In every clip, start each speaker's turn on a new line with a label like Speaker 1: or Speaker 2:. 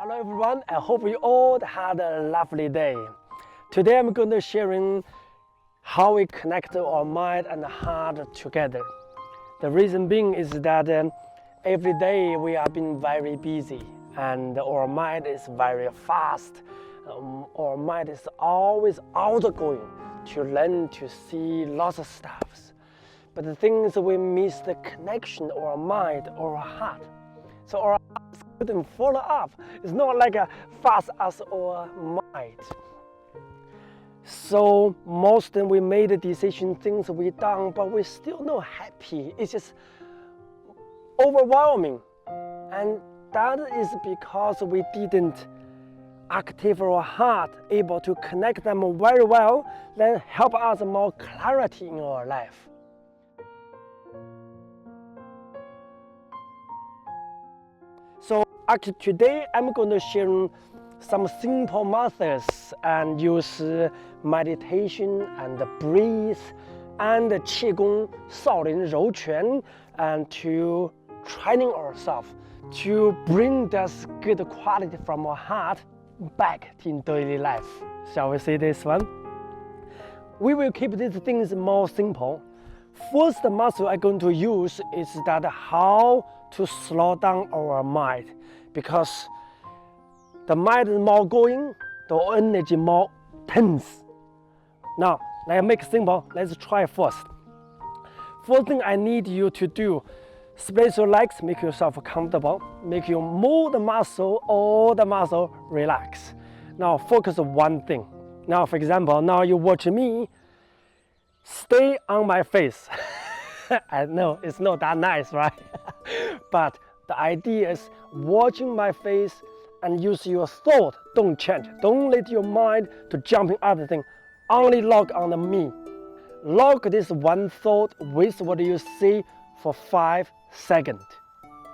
Speaker 1: Hello everyone, I hope you all had a lovely day. Today I'm going to sharing how we connect our mind and heart together. The reason being is that every day we have been very busy and our mind is very fast. Our mind is always outgoing to learn to see lots of stuff. But the thing is we miss the connection of our mind or our heart. So our heart couldn't follow up. It's not like as fast as our mind. So most time we made a decision, things we done, but we're still not happy. It's just overwhelming. And that is because we didn't activate our heart, able to connect them very well, then help us more clarity in our life. So actually today I'm going to share some simple methods and use meditation and breathe and Qigong, Shaolin Rou Quan, and to training ourselves to bring this good quality from our heart back in daily life. Shall we see this one? We will keep these things more simple. First muscle I'm going to use is that how to slow down our mind, because the mind is more going, the energy more tense. Now, let's make it simple. Let's try first. First thing I need you to do, spread your legs, make yourself comfortable, make you move the muscle, all the muscle relax. Now focus on one thing. Now for example, now you watch me, stay on my face. I know it's not that nice, right? But the idea is watching my face and use your thought. Don't change. Don't let your mind to jump in other things. Only lock on me. Lock this one thought with what you see for 5 seconds.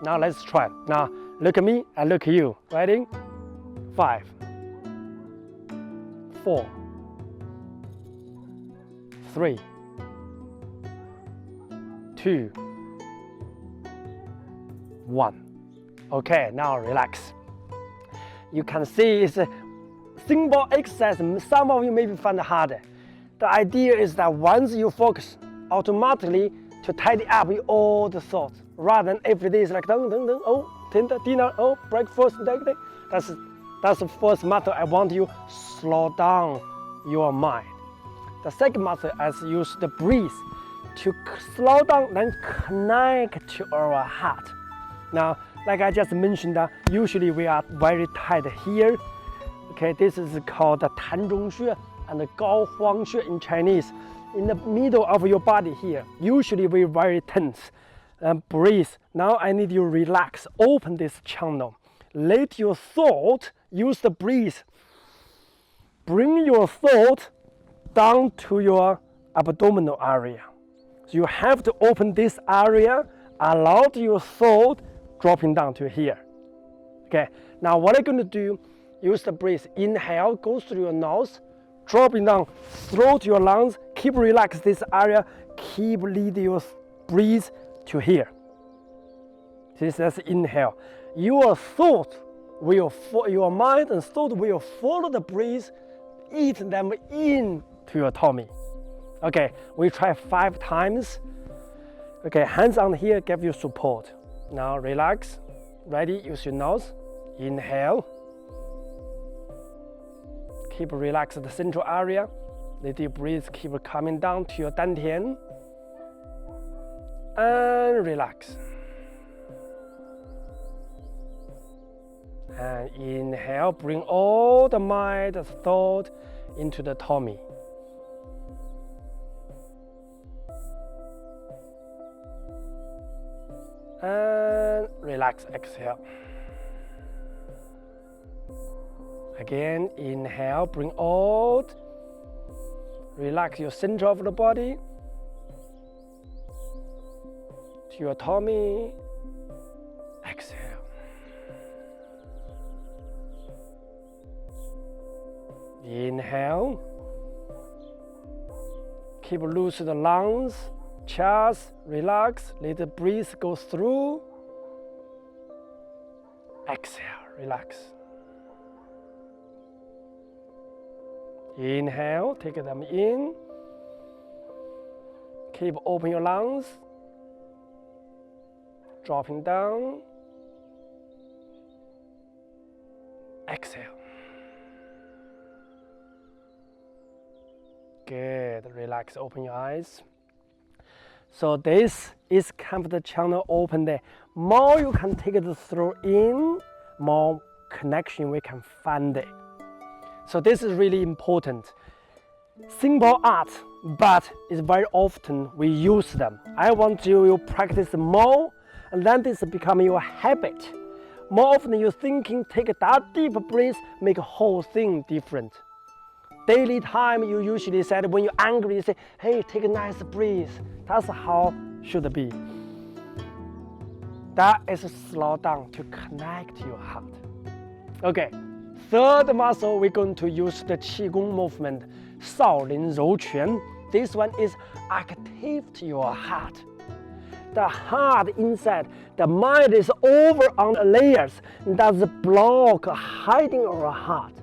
Speaker 1: Now let's try. Now look at me and look at you. Ready? 5, 4, 3, 2, 1. Okay, now relax. You can see it's a simple exercise. Some of you maybe find it harder. The idea is that once you focus, automatically to tidy up all the thoughts, rather than every day is like dun, dun, dun, oh, dinner, oh, breakfast, that's the first method. I want you slow down your mind. The second method is use the breath to slow down and connect to our heart. Now, like I just mentioned, usually we are very tight here. Okay, this is called the Tan Zhong Xue and the Gao Huang Xue in Chinese. In the middle of your body here, usually we're very tense. Breathe. Now I need you to relax, open this channel. Let your thought, use the breath. Bring your thought down to your abdominal area. So you have to open this area, allow your thought dropping down to here. Okay, now what I'm going to do, use the breath. Inhale, go through your nose, dropping down through to your lungs. Keep relax this area, keep lead your breath to here. This is inhale. Your thought will, your mind and thought will follow the breath, eat them into your tummy. Okay, we try 5 times. Okay, hands on here, give you support. Now relax. Ready? Use your nose. Inhale. Keep relax the central area. Let your breath keep coming down to your dantian. And relax. And inhale, bring all the mind, the thought into the tummy. And relax, exhale. Again, inhale, bring out. Relax your center of the body to your tummy. Exhale. Inhale. Keep loose the lungs, chest, relax. Let the breath go through. Exhale, relax. Inhale, take them in. Keep open your lungs. Dropping down. Exhale. Good. Relax, open your eyes. So this is kind of the channel open there. More you can take it through in, more connection we can find it. So this is really important. Simple art, but it's very often we use them. I want you to practice more, and then this become your habit. More often you're thinking, take that deep breath, make a whole thing different. Daily time, you usually said when you're angry, you say, hey, take a nice breath. That's how it should be. That is a slow down to connect your heart. Okay, third muscle, we're going to use the Qigong movement, Shaolin Rou Quan. This one is active to your heart. The heart inside, the mind is over on the layers. That's block hiding our heart.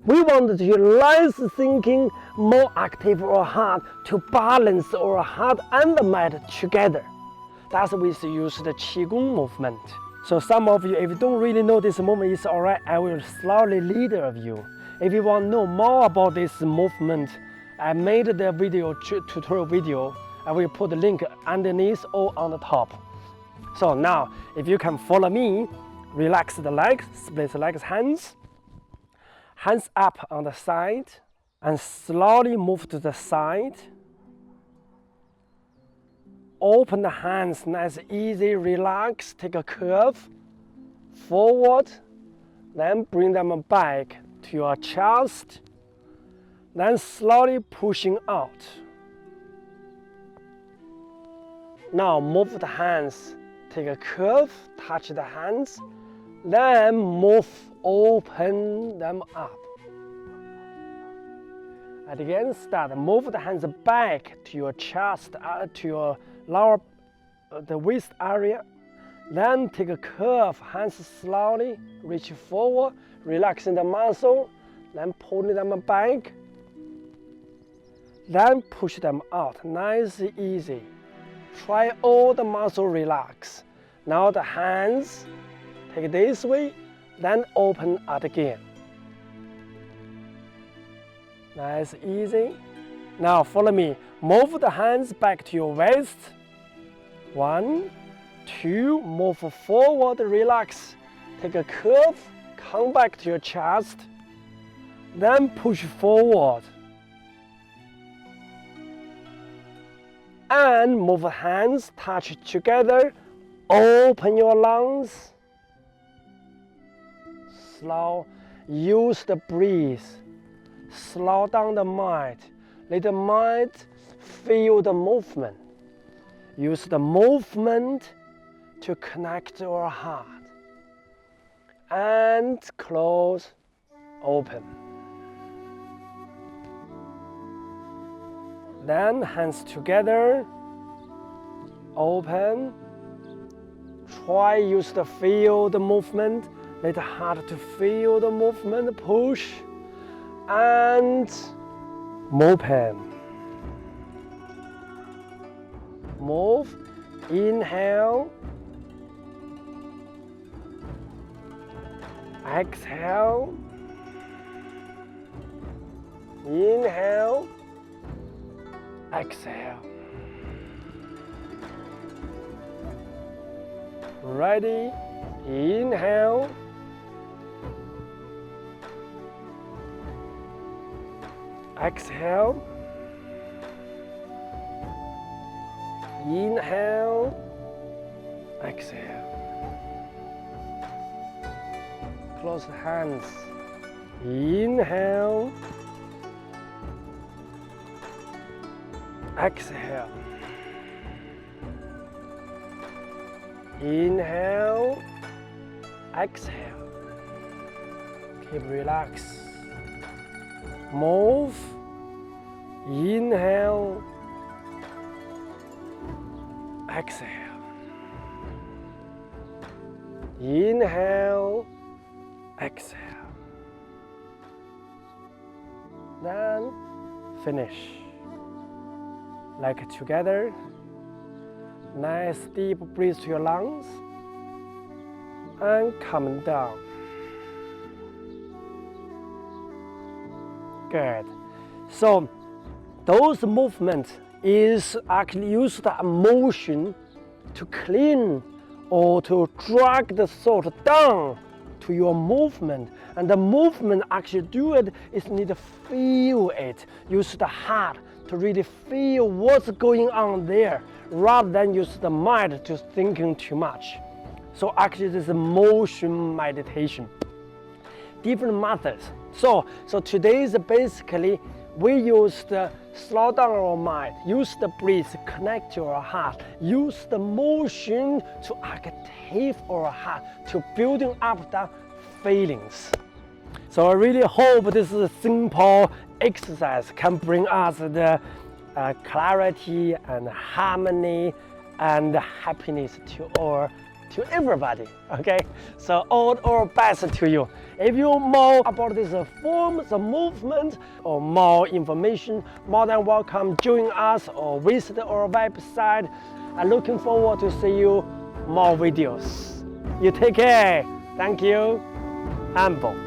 Speaker 1: We want to less thinking, more active our heart to balance our heart and the mind together. That's why we use the Qigong movement. So some of you, if you don't really know this movement, it's alright, I will slowly lead of you. If you want to know more about this movement, I made the video, tutorial video. I will put the link underneath or on the top. So now, if you can follow me, relax the legs, split the legs, hands up on the side, and slowly move to the side. Open the hands, nice, easy, relax, take a curve, forward, then bring them back to your chest, then slowly pushing out. Now move the hands, take a curve, touch the hands, then move, open them up. And again, start, move the hands back to your chest, to your lower, the waist area. Then take a curve, hands slowly, reach forward, relaxing the muscle, then pulling them back, then push them out, nice, easy. Try all the muscle relax. Now the hands, take it this way, then open out again. Nice, easy. Now follow me. Move the hands back to your waist. 1, 2, move forward, relax. Take a curve, come back to your chest. Then push forward. And move hands, touch together. Open your lungs. Slow, use the breath. Slow down the mind. Let the mind feel the movement. Use the movement to connect our heart. And close, open. Then hands together, open. Try use the feel the movement. Let the heart to feel the movement, push and open. Move, inhale, exhale, inhale, exhale. Ready, inhale, exhale, inhale, exhale. Close the hands. Inhale, exhale. Inhale, exhale. Keep relaxed. Move. Inhale, exhale. Inhale, exhale. then finish. Like together. Nice deep breath to your lungs and coming down. Good. So those movements is actually use the motion to clean or to drag the thought down to your movement. And the movement actually do it is need to feel it. Use the heart to really feel what's going on there, rather than use the mind to thinking too much. So actually this is a motion meditation. Different methods. So today is basically we use the slow down our mind, use the breath, connect to our heart, use the motion to activate our heart, to building up the feelings. So I really hope this simple exercise can bring us the clarity and harmony and happiness to everybody. Okay, so all best to you. If you more about this forms of movement or more information, more than welcome join us or visit our website. I'm looking forward to see you more videos. You take care. Thank you. Humble.